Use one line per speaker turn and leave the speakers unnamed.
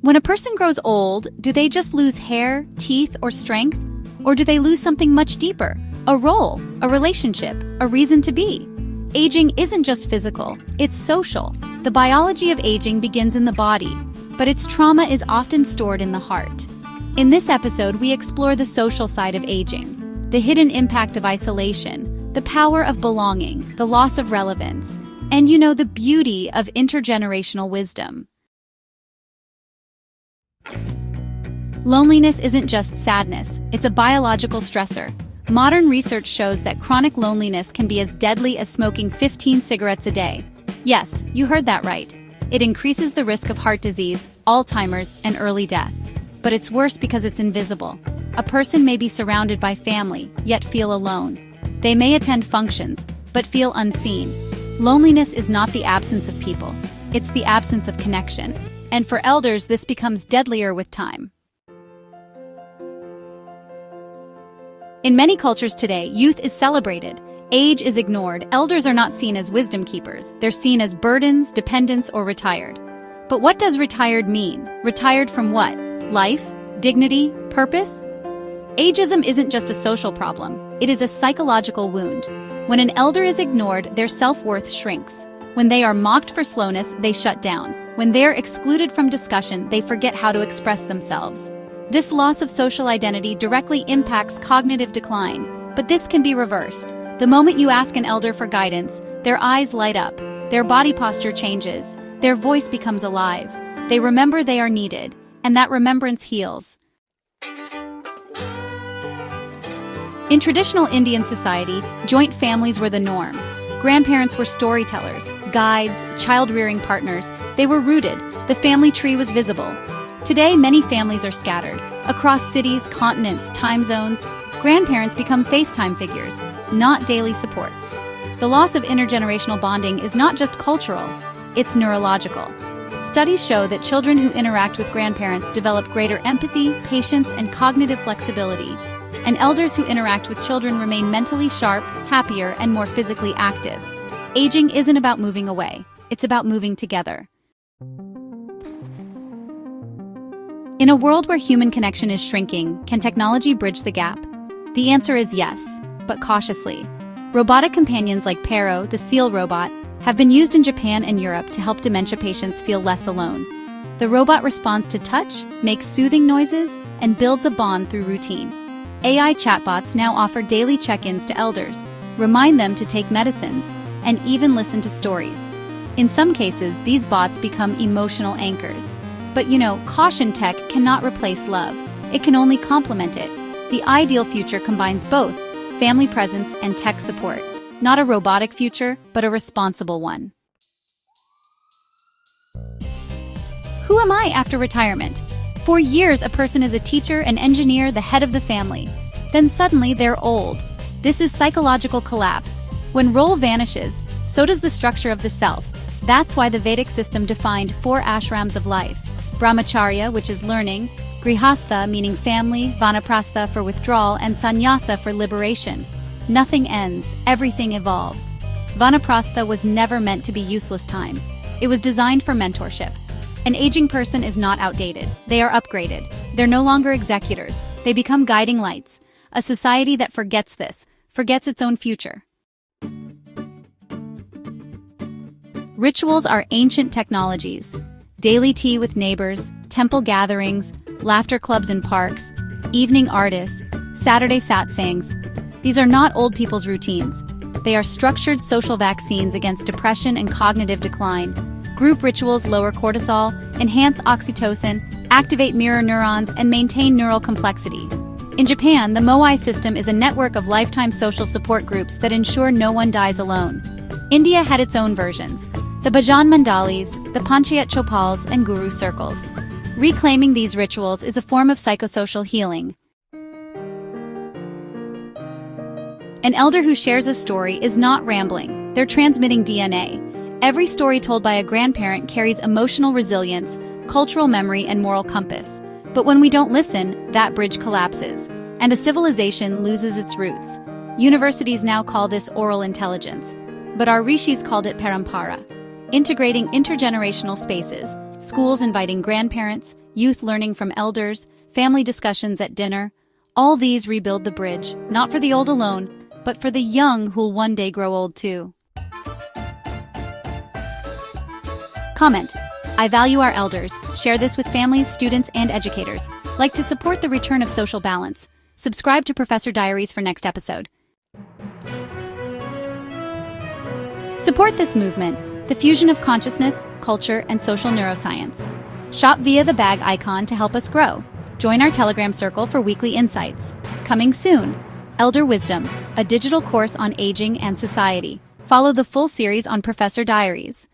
When a person grows old, do they just lose hair, teeth, or strength? Or do they lose something much deeper? A role, a relationship, a reason to be? Aging isn't just physical, it's social. The biology of aging begins in the body, but its trauma is often stored in the heart. In this episode, we explore the social side of aging, the hidden impact of isolation, the power of belonging, the loss of relevance, and the beauty of intergenerational wisdom. Loneliness isn't just sadness, it's a biological stressor. Modern research shows that chronic loneliness can be as deadly as smoking 15 cigarettes a day. Yes, you heard that right. It increases the risk of heart disease, Alzheimer's, and early death. But it's worse because it's invisible. A person may be surrounded by family, yet feel alone. They may attend functions, but feel unseen. Loneliness is not the absence of people, it's the absence of connection. And for elders, this becomes deadlier with time. In many cultures today, youth is celebrated. Age is ignored. Elders are not seen as wisdom keepers. They're seen as burdens, dependents, or retired. But what does retired mean? Retired from what? Life? Dignity? Purpose? Ageism isn't just a social problem. It is a psychological wound. When an elder is ignored, their self-worth shrinks. When they are mocked for slowness, they shut down. When they're excluded from discussion, they forget how to express themselves. This loss of social identity directly impacts cognitive decline, but this can be reversed. The moment you ask an elder for guidance, their eyes light up, their body posture changes, their voice becomes alive. They remember they are needed, and that remembrance heals. In traditional Indian society, joint families were the norm. Grandparents were storytellers, guides, child-rearing partners. They were rooted. The family tree was visible. Today, many families are scattered. Across cities, continents, time zones, grandparents become FaceTime figures, not daily supports. The loss of intergenerational bonding is not just cultural, it's neurological. Studies show that children who interact with grandparents develop greater empathy, patience, and cognitive flexibility. And elders who interact with children remain mentally sharp, happier, and more physically active. Aging isn't about moving away, it's about moving together. In a world where human connection is shrinking, can technology bridge the gap? The answer is yes, but cautiously. Robotic companions like Pero, the seal robot, have been used in Japan and Europe to help dementia patients feel less alone. The robot responds to touch, makes soothing noises, and builds a bond through routine. AI chatbots now offer daily check-ins to elders, remind them to take medicines, and even listen to stories. In some cases, these bots become emotional anchors. But caution, tech cannot replace love. It can only complement it. The ideal future combines both, family presence and tech support. Not a robotic future, but a responsible one. Who am I after retirement? For years, a person is a teacher, an engineer, the head of the family. Then suddenly, they're old. This is psychological collapse. When role vanishes, so does the structure of the self. That's why the Vedic system defined 4 ashrams of life. Brahmacharya, which is learning, Grihastha, meaning family, Vanaprastha for withdrawal, and Sannyasa for liberation. Nothing ends, everything evolves. Vanaprastha was never meant to be useless time. It was designed for mentorship. An aging person is not outdated. They are upgraded. They're no longer executors. They become guiding lights. A society that forgets this, forgets its own future. Rituals are ancient technologies. Daily tea with neighbors, temple gatherings, laughter clubs in parks, evening artists, Saturday satsangs. These are not old people's routines. They are structured social vaccines against depression and cognitive decline. Group rituals lower cortisol, enhance oxytocin, activate mirror neurons, and maintain neural complexity. In Japan, the Moai system is a network of lifetime social support groups that ensure no one dies alone. India had its own versions, the Bhajan Mandalis, the Panchayat Chopals, and Guru circles. Reclaiming these rituals is a form of psychosocial healing. An elder who shares a story is not rambling, they're transmitting DNA. Every story told by a grandparent carries emotional resilience, cultural memory, and moral compass. But when we don't listen, that bridge collapses, and a civilization loses its roots. Universities now call this oral intelligence, but our rishis called it parampara. Integrating intergenerational spaces, schools inviting grandparents, youth learning from elders, family discussions at dinner. All these rebuild the bridge, not for the old alone, but for the young who'll one day grow old too. Comment: I value our elders. Share this with families, students, and educators. Like to support the return of social balance. Subscribe to Professor Diaries for next episode. Support this movement, the fusion of consciousness, culture, and social neuroscience. Shop via the bag icon to help us grow. Join our Telegram circle for weekly insights. Coming soon, Elder Wisdom, a digital course on aging and society. Follow the full series on Professor Diaries.